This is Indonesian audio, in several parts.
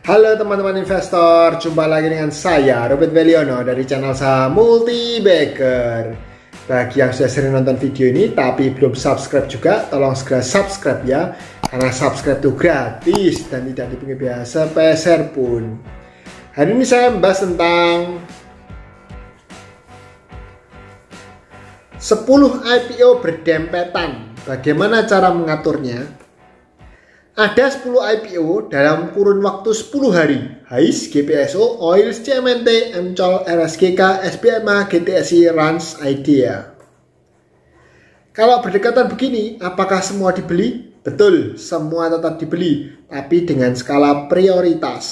Halo teman-teman investor, jumpa lagi dengan saya Robert Beliono dari channel saham Multibacker. Bagi yang sudah sering nonton video ini tapi belum subscribe juga, tolong segera subscribe ya, karena subscribe itu gratis dan tidak dipungut biaya sepeser pun. Hari ini saya membahas tentang 10 IPO berdempetan, bagaimana cara mengaturnya. Ada 10 IPO dalam kurun waktu 10 hari. HAIS, GPSO, Oils, CMNT, MCOL, RSGK, SBMA, GTSI, Rans, IDEA. Kalau berdekatan begini, apakah semua dibeli? Betul, semua tetap dibeli, tapi dengan skala prioritas.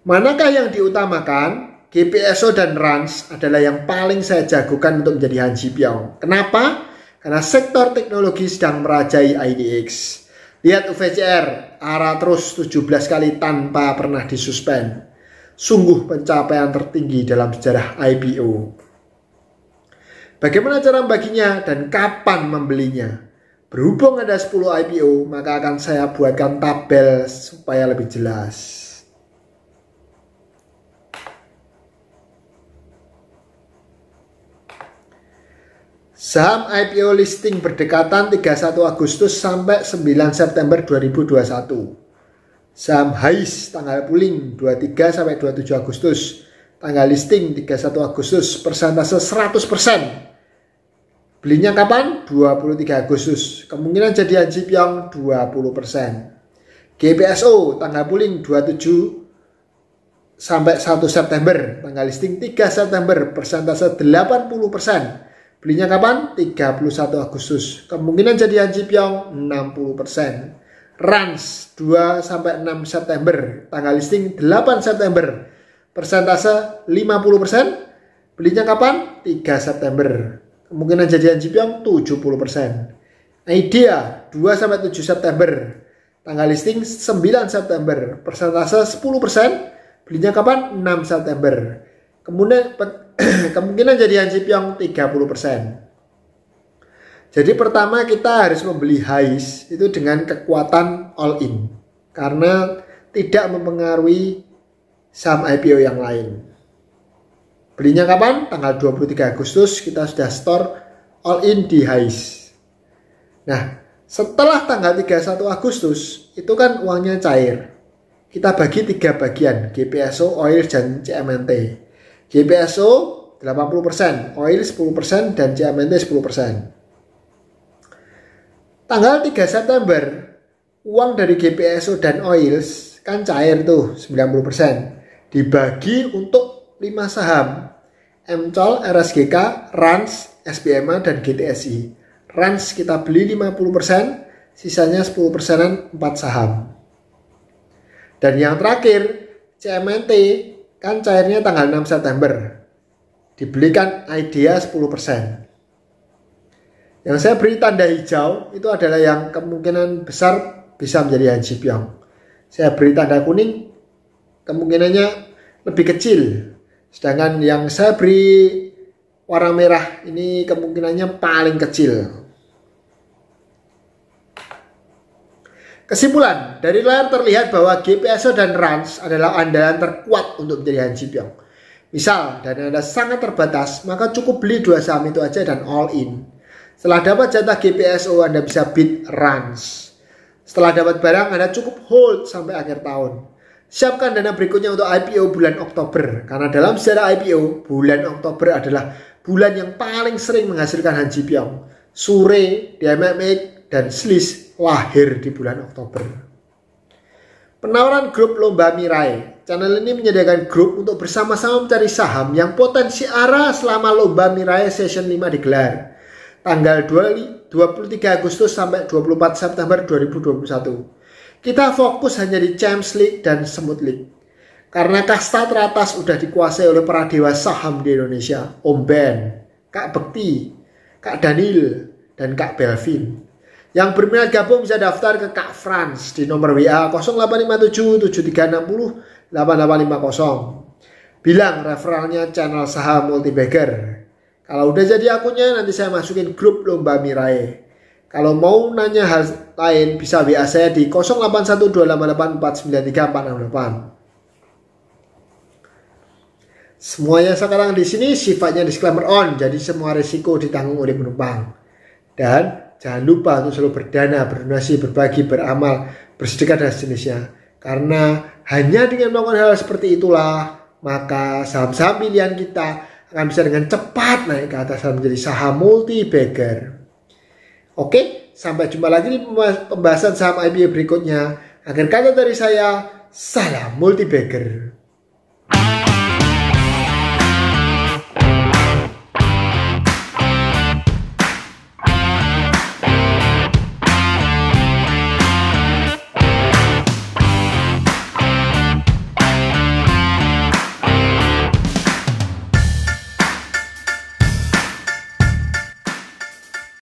Manakah yang diutamakan? GPSO dan Rans adalah yang paling saya jagokan untuk menjadi Han Ji Pyong. Kenapa? Karena sektor teknologi sedang merajai IDX. Lihat UVCR, arah terus 17 kali tanpa pernah disuspend. Sungguh pencapaian tertinggi dalam sejarah IPO. Bagaimana cara membaginya dan kapan membelinya? Berhubung ada 10 IPO, maka akan saya buatkan tabel supaya lebih jelas. Saham IPO listing berdekatan 31 Agustus sampai 9 September 2021. Saham HAIS tanggal pooling 23 sampai 27 Agustus. Tanggal listing 31 Agustus, persentase 100%. Belinya kapan? 23 Agustus. Kemungkinan jadi Han Ji Pyong 20%. GPSO tanggal pooling 27 sampai 1 September. Tanggal listing 3 September, persentase 80%. Belinya kapan? 31 Agustus. Kemungkinan jadi Han Ji Pyong 60%. Rans 2 sampai 6 September. Tanggal listing 8 September. Persentase 50%. Belinya kapan? 3 September. Kemungkinan jadi Han Ji Pyong 70%. IDEA 2 sampai 7 September. Tanggal listing 9 September. Persentase 10%. Belinya kapan? 6 September. Kemungkinan jadi Han Ji Pyong 30%. Jadi pertama kita harus membeli HAIS itu dengan kekuatan all in, karena tidak mempengaruhi saham IPO yang lain. Belinya kapan? Tanggal 23 Agustus kita sudah store all in di HAIS. Nah, setelah tanggal 31 Agustus itu kan uangnya cair. Kita bagi 3 bagian, GPSO, Oil, dan CMNT. GPSO 80%, Oil 10%, dan CMNT 10%. Tanggal 3 September, uang dari GPSO dan Oil kan cair tuh 90%. Dibagi untuk 5 saham, MCOL, RSGK, Rans, SBMA, dan GTSI. Rans kita beli 50%, sisanya 10%-an 4 saham. Dan yang terakhir, CMNT kan cairnya tanggal 6 September. Dibelikan IDEA 10%. Yang saya beri tanda hijau itu adalah yang kemungkinan besar bisa menjadi Han Ji Pyong. Saya beri tanda kuning, kemungkinannya lebih kecil. Sedangkan yang saya beri warna merah ini kemungkinannya paling kecil. Kesimpulan, dari layar terlihat bahwa GPSO dan Rans adalah andalan terkuat untuk menjadi Han Ji Pyong. Misal, dana Anda sangat terbatas, maka cukup beli 2 saham itu aja dan all in. Setelah dapat jatah GPSO, Anda bisa bid Rans. Setelah dapat barang, Anda cukup hold sampai akhir tahun. Siapkan dana berikutnya untuk IPO bulan Oktober, karena dalam sejarah IPO, bulan Oktober adalah bulan yang paling sering menghasilkan Han Ji Pyong. Sure, DMMX, dan Sliss lahir di bulan Oktober. Penawaran grup Lomba Mirai. Channel ini menyediakan grup untuk bersama-sama mencari saham yang potensi arah selama Lomba Mirai Session 5 digelar. Tanggal 23 Agustus sampai 24 September 2021. Kita fokus hanya di Champs League dan Semut League. Karena kasta teratas sudah dikuasai oleh para dewa saham di Indonesia. Om Ben, Kak Bekti, Kak Daniel, dan Kak Belvin. Yang berminat gabung bisa daftar ke Kak Frans di nomor WA 0857 7360 8850. Bilang referralnya channel saham Multibacker. Kalau udah jadi akunnya nanti saya masukin grup Lomba Mirai. Kalau mau nanya hal lain bisa WA saya di 0812884938. Semuanya sekarang di sini sifatnya disclaimer on, jadi semua risiko ditanggung oleh penumpang. Dan jangan lupa untuk selalu berdana, berdonasi, berbagi, beramal, bersedekah dan sejenisnya. Karena hanya dengan melakukan hal seperti itulah, maka saham-saham pilihan kita akan bisa dengan cepat naik ke atas dan menjadi saham multi-bagger. Oke, sampai jumpa lagi di pembahasan saham IPO berikutnya. Akhir kata dari saya, salam multi-bagger.